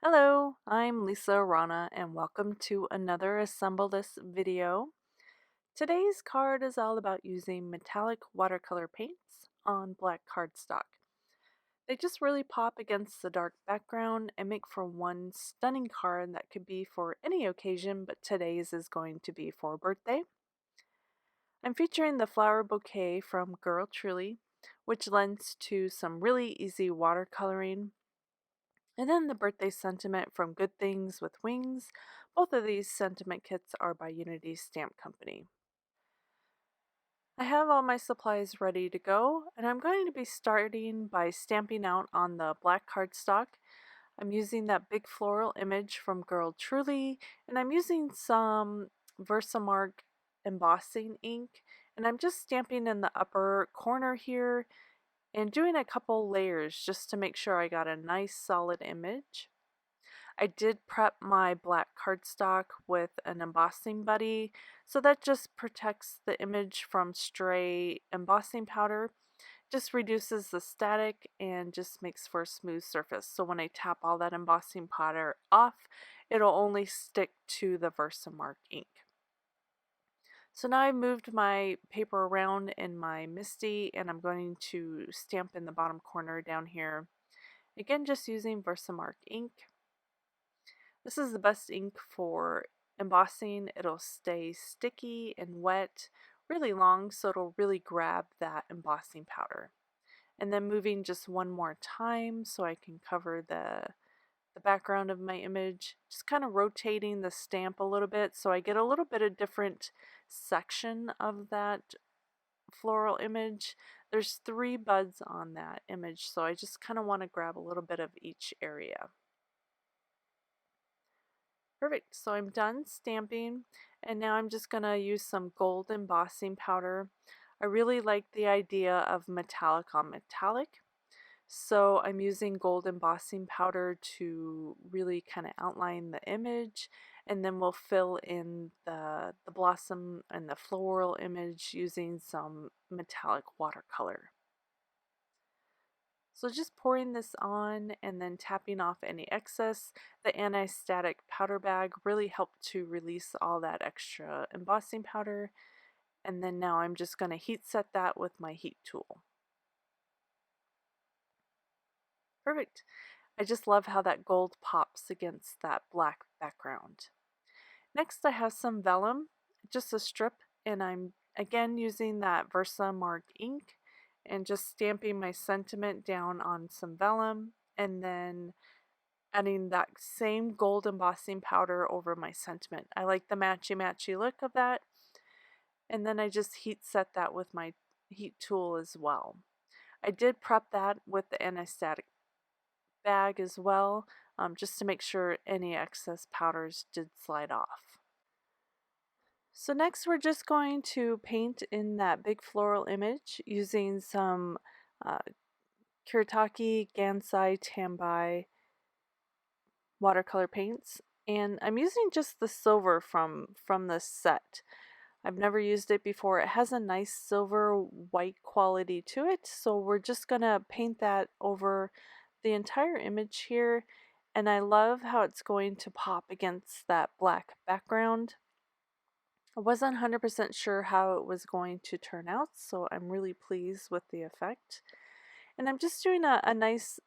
Hello, I'm Lisa Rana and welcome to another Assemble This video. Today's card is all about using metallic watercolor paints on black cardstock. They just really pop against the dark background and make for one stunning card that could be for any occasion, but today's is going to be for a birthday. I'm featuring the flower bouquet from Girl Truly, which lends to some really easy watercoloring. And then the birthday sentiment from Good Things with Wings. Both of these sentiment kits are by Unity Stamp Company. I have all my supplies ready to go, and I'm going to be starting by stamping out on the black cardstock. I'm using that big floral image from Girl Truly, and I'm using some Versamark embossing ink, and I'm just stamping in the upper corner here and doing a couple layers just to make sure I got a nice solid image. I did prep my black cardstock with an embossing buddy, so that just protects the image from stray embossing powder, just reduces the static and just makes for a smooth surface. So when I tap all that embossing powder off, it'll only stick to the Versamark ink. So now I've moved my paper around in my MISTI and I'm going to stamp in the bottom corner down here. Again, just using Versamark ink. This is the best ink for embossing. It'll stay sticky and wet really long, so it'll really grab that embossing powder. And then moving just one more time so I can cover the background of my image, just kind of rotating the stamp a little bit so I get a little bit of different section of that floral image. There's 3 buds on that image, so I just kind of want to grab a little bit of each area. Perfect, so I'm done stamping and now I'm just going to use some gold embossing powder. I really like the idea of metallic on metallic, so I'm using gold embossing powder to really kind of outline the image, and then we'll fill in the blossom and the floral image using some metallic watercolor. So just pouring this on and then tapping off any excess. The anti-static powder bag really helped to release all that extra embossing powder. And then now I'm just going to heat set that with my heat tool. Perfect. I just love how that gold pops against that black background. Next I have some vellum, just a strip, and I'm again using that Versamark ink and just stamping my sentiment down on some vellum and then adding that same gold embossing powder over my sentiment. I like the matchy look of that, and then I just heat set that with my heat tool as well. I did prep that with the anti-static bag as well, just to make sure any excess powders did slide off. So next we're just going to paint in that big floral image using some uh, Kuretake Gansai Tambai watercolor paints, and I'm using just the silver from this set. I've never used it before. It has a nice silver white quality to it, so we're just gonna paint that over the entire image here, and I love how it's going to pop against that black background. I wasn't 100% sure how it was going to turn out, so I'm really pleased with the effect. And I'm just doing a nice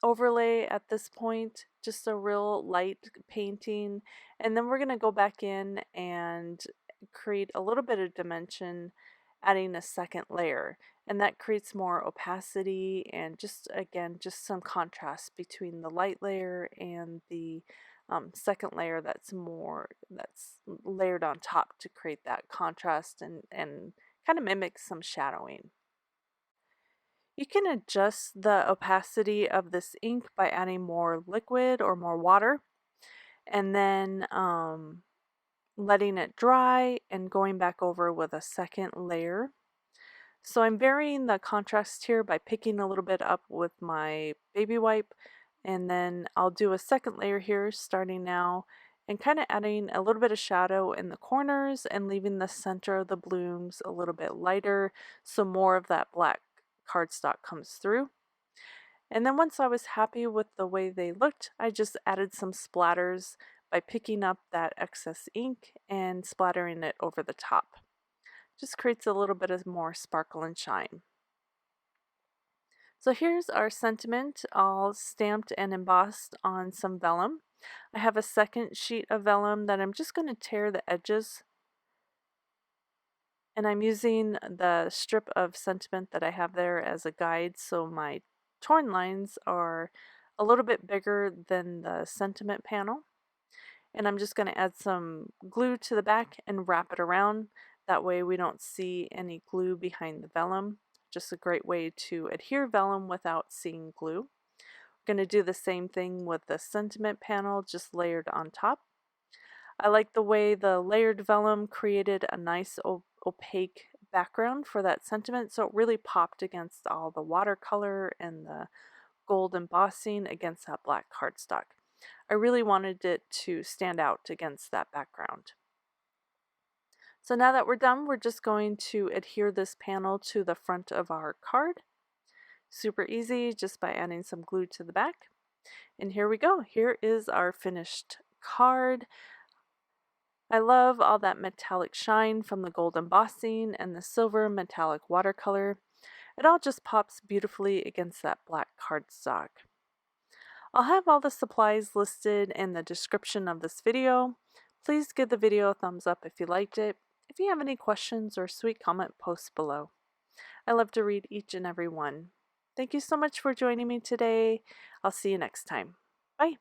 overlay at this point, just a real light painting, and then we're going to go back in and create a little bit of dimension, adding a second layer, and that creates more opacity and just again just some contrast between the light layer and the second layer that's layered on top to create that contrast and kind of mimic some shadowing. You can adjust the opacity of this ink by adding more liquid or more water, and then letting it dry and going back over with a second layer. So I'm varying the contrast here by picking a little bit up with my baby wipe, and then I'll do a second layer here starting now and kind of adding a little bit of shadow in the corners and leaving the center of the blooms a little bit lighter so more of that black cardstock comes through. And then once I was happy with the way they looked, I just added some splatters by picking up that excess ink and splattering it over the top. Just creates a little bit of more sparkle and shine. So here's our sentiment all stamped and embossed on some vellum. I have a second sheet of vellum that I'm just going to tear the edges, and I'm using the strip of sentiment that I have there as a guide, so my torn lines are a little bit bigger than the sentiment panel. And I'm just going to add some glue to the back and wrap it around. That way we don't see any glue behind the vellum. Just a great way to adhere vellum without seeing glue. We're going to do the same thing with the sentiment panel, just layered on top. I like the way the layered vellum created a nice opaque background for that sentiment, so it really popped against all the watercolor and the gold embossing against that black cardstock. I really wanted it to stand out against that background. So now that we're done, we're just going to adhere this panel to the front of our card. Super easy, just by adding some glue to the back. And here we go. Here is our finished card. I love all that metallic shine from the gold embossing and the silver metallic watercolor. It all just pops beautifully against that black cardstock. I'll have all the supplies listed in the description of this video. Please give the video a thumbs up if you liked it. If you have any questions or sweet comment, post below. I love to read each and every one. Thank you so much for joining me today. I'll see you next time. Bye.